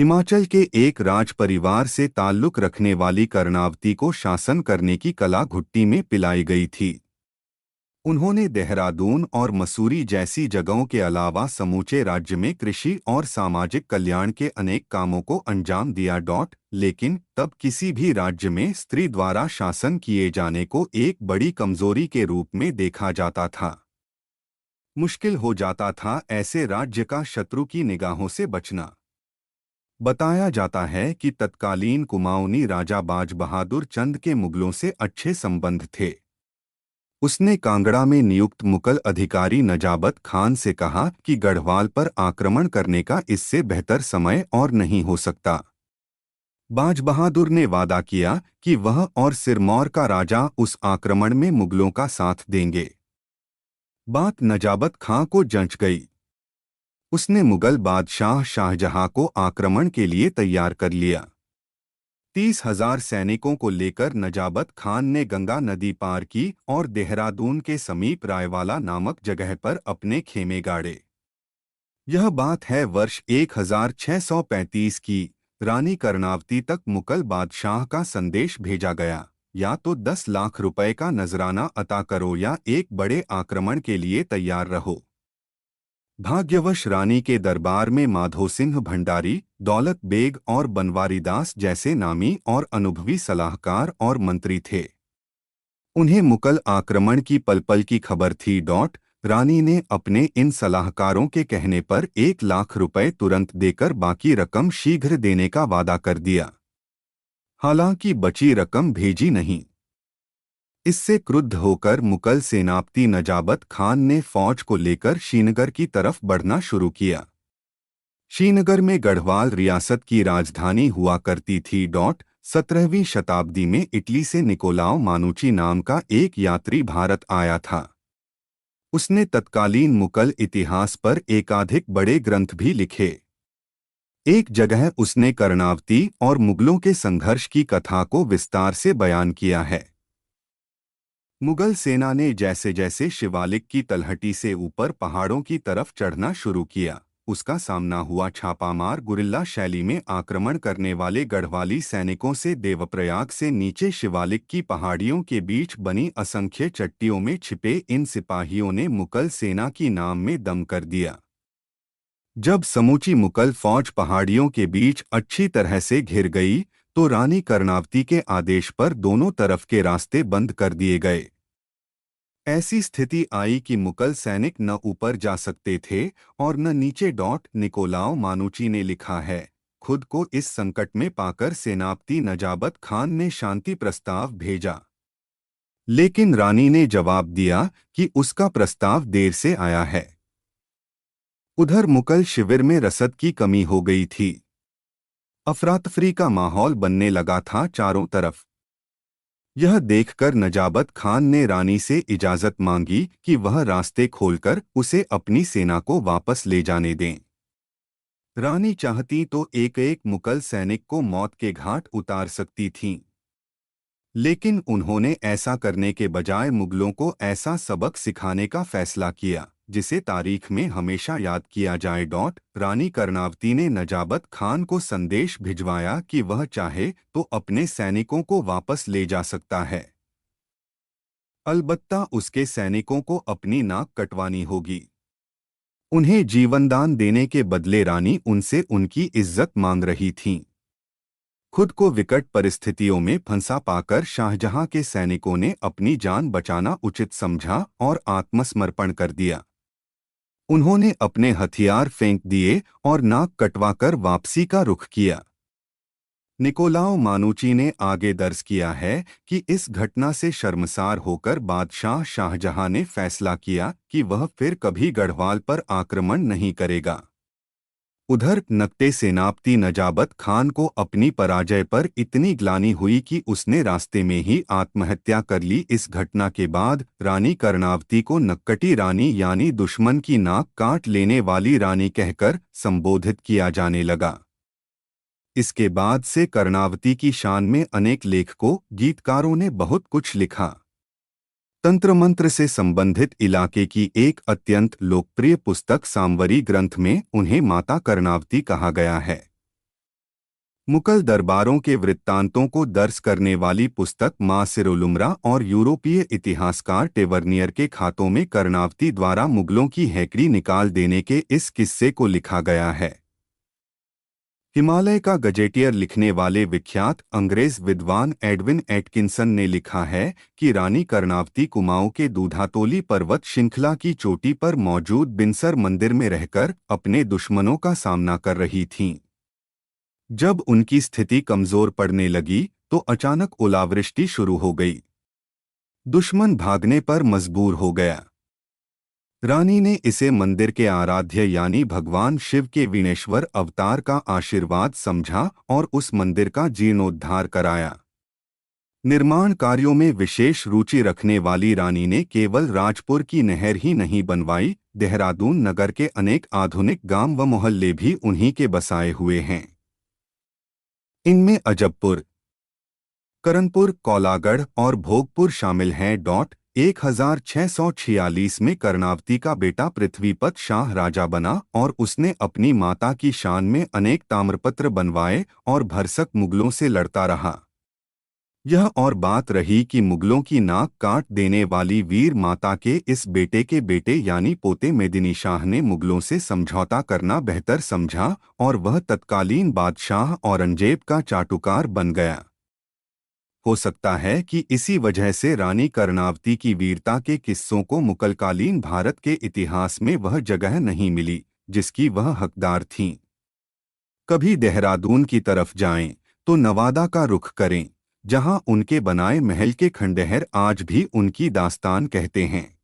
हिमाचल के एक राज परिवार से ताल्लुक रखने वाली कर्णावती को शासन करने की कला घुट्टी में पिलाई गई थी। उन्होंने देहरादून और मसूरी जैसी जगहों के अलावा समूचे राज्य में कृषि और सामाजिक कल्याण के अनेक कामों को अंजाम दिया। लेकिन तब किसी भी राज्य में स्त्री द्वारा शासन किए जाने को एक बड़ी कमजोरी के रूप में देखा जाता था। मुश्किल हो जाता था ऐसे राज्य का शत्रु की निगाहों से बचना। बताया जाता है कि तत्कालीन कुमाऊनी राजा बाज बहादुर चंद के मुगलों से अच्छे संबंध थे। उसने कांगड़ा में नियुक्त मुगल अधिकारी नजाबत खान से कहा कि गढ़वाल पर आक्रमण करने का इससे बेहतर समय और नहीं हो सकता। बाज बहादुर ने वादा किया कि वह और सिरमौर का राजा उस आक्रमण में मुगलों का साथ देंगे। बात नजाबत खां को जंच गई। उसने मुगल बादशाह शाहजहां को आक्रमण के लिए तैयार कर लिया। 30,000 सैनिकों को लेकर नजाबत खान ने गंगा नदी पार की और देहरादून के समीप रायवाला नामक जगह पर अपने खेमे गाड़े। यह बात है वर्ष 1635 की। रानी कर्णावती तक मुगल बादशाह का संदेश भेजा गया, या तो 10 लाख रुपए का नजराना अता करो या एक बड़े आक्रमण के लिए तैयार रहो। भाग्यवश रानी के दरबार में माधो सिंह भंडारी, दौलत बेग और बनवारी दास जैसे नामी और अनुभवी सलाहकार और मंत्री थे। उन्हें मुगल आक्रमण की पल पल की खबर थी। रानी ने अपने इन सलाहकारों के कहने पर 1 लाख रुपए तुरंत देकर बाकी रकम शीघ्र देने का वादा कर दिया। हालांकि बची रकम भेजी नहीं। इससे क्रुद्ध होकर मुगल सेनापति नजाबत खान ने फौज को लेकर श्रीनगर की तरफ बढ़ना शुरू किया। श्रीनगर में गढ़वाल रियासत की राजधानी हुआ करती थी। 17वीं शताब्दी में इटली से निकोलाओ मानुची नाम का एक यात्री भारत आया था। उसने तत्कालीन मुगल इतिहास पर एकाधिक बड़े ग्रंथ भी लिखे। एक जगह उसने कर्णावती और मुगलों के संघर्ष की कथा को विस्तार से बयान किया है। मुगल सेना ने जैसे जैसे शिवालिक की तलहटी से ऊपर पहाड़ों की तरफ चढ़ना शुरू किया, उसका सामना हुआ छापामार गुरिल्ला शैली में आक्रमण करने वाले गढ़वाली सैनिकों से। देवप्रयाग से नीचे शिवालिक की पहाड़ियों के बीच बनी असंख्य चट्टियों में छिपे इन सिपाहियों ने मुगल सेना की नाम में दम कर दिया। जब समूची मुगल फौज पहाड़ियों के बीच अच्छी तरह से घिर गई तो रानी कर्णावती के आदेश पर दोनों तरफ के रास्ते बंद कर दिए गए। ऐसी स्थिति आई कि मुगल सैनिक न ऊपर जा सकते थे और न नीचे। निकोलाओ मानुची ने लिखा है, खुद को इस संकट में पाकर सेनापति नजाबत खान ने शांति प्रस्ताव भेजा, लेकिन रानी ने जवाब दिया कि उसका प्रस्ताव देर से आया है। उधर मुगल शिविर में रसद की कमी हो गई थी। अफरातफरी का माहौल बनने लगा था चारों तरफ। यह देखकर नजाबत खान ने रानी से इजाजत मांगी कि वह रास्ते खोलकर उसे अपनी सेना को वापस ले जाने दें। रानी चाहती तो एक एक मुगल सैनिक को मौत के घाट उतार सकती थीं, लेकिन उन्होंने ऐसा करने के बजाय मुगलों को ऐसा सबक सिखाने का फैसला किया जिसे तारीख में हमेशा याद किया जाए। रानी कर्णावती ने नजाबत खान को संदेश भिजवाया कि वह चाहे तो अपने सैनिकों को वापस ले जा सकता है, अलबत्ता उसके सैनिकों को अपनी नाक कटवानी होगी। उन्हें जीवनदान देने के बदले रानी उनसे उनकी इज्जत मांग रही थीं। खुद को विकट परिस्थितियों में फंसा पाकर शाहजहां के सैनिकों ने अपनी जान बचाना उचित समझा और आत्मसमर्पण कर दिया। उन्होंने अपने हथियार फेंक दिए और नाक कटवाकर वापसी का रुख किया। निकोलाओ मानुची ने आगे दर्ज किया है कि इस घटना से शर्मसार होकर बादशाह शाहजहां ने फैसला किया कि वह फिर कभी गढ़वाल पर आक्रमण नहीं करेगा। उधर नकटे सेनापति नजाबत खान को अपनी पराजय पर इतनी ग्लानि हुई कि उसने रास्ते में ही आत्महत्या कर ली। इस घटना के बाद रानी कर्णावती को नक्कटी रानी यानी दुश्मन की नाक काट लेने वाली रानी कहकर संबोधित किया जाने लगा। इसके बाद से कर्णावती की शान में अनेक लेखकों, गीतकारों ने बहुत कुछ लिखा। तंत्र मंत्र से संबंधित इलाके की एक अत्यंत लोकप्रिय पुस्तक सांवरी ग्रंथ में उन्हें माता कर्णावती कहा गया है। मुगल दरबारों के वृत्तांतों को दर्ज करने वाली पुस्तक मासिरुल-उमरा और यूरोपीय इतिहासकार टेवर्नियर के खातों में कर्णावती द्वारा मुगलों की हैकड़ी निकाल देने के इस किस्से को लिखा गया है। हिमालय का गजेटियर लिखने वाले विख्यात अंग्रेज विद्वान एडविन एटकिंसन ने लिखा है कि रानी कर्णावती कुमाऊं के दूधातोली पर्वत श्रृंखला की चोटी पर मौजूद बिनसर मंदिर में रहकर अपने दुश्मनों का सामना कर रही थीं। जब उनकी स्थिति कमजोर पड़ने लगी तो अचानक ओलावृष्टि शुरू हो गई। दुश्मन भागने पर मजबूर हो गया। रानी ने इसे मंदिर के आराध्य यानी भगवान शिव के विनेश्वर अवतार का आशीर्वाद समझा और उस मंदिर का जीर्णोद्धार कराया। निर्माण कार्यों में विशेष रुचि रखने वाली रानी ने केवल राजपुर की नहर ही नहीं बनवाई, देहरादून नगर के अनेक आधुनिक गांव व मोहल्ले भी उन्हीं के बसाए हुए हैं। इनमें अजबपुर, करनपुर, कौलागढ़ और भोगपुर शामिल हैं। 1646 में कर्णावती का बेटा पृथ्वीपत शाह राजा बना और उसने अपनी माता की शान में अनेक ताम्रपत्र बनवाए और भरसक मुगलों से लड़ता रहा। यह और बात रही कि मुगलों की नाक काट देने वाली वीर माता के इस बेटे के बेटे यानी पोते मेदिनी शाह ने मुगलों से समझौता करना बेहतर समझा और वह तत्कालीन बादशाह औरंगजेब का चाटुकार बन गया। हो सकता है कि इसी वजह से रानी कर्णावती की वीरता के किस्सों को मुगलकालीन भारत के इतिहास में वह जगह नहीं मिली जिसकी वह हकदार थीं। कभी देहरादून की तरफ जाएं तो नवादा का रुख करें, जहां उनके बनाए महल के खंडहर आज भी उनकी दास्तान कहते हैं।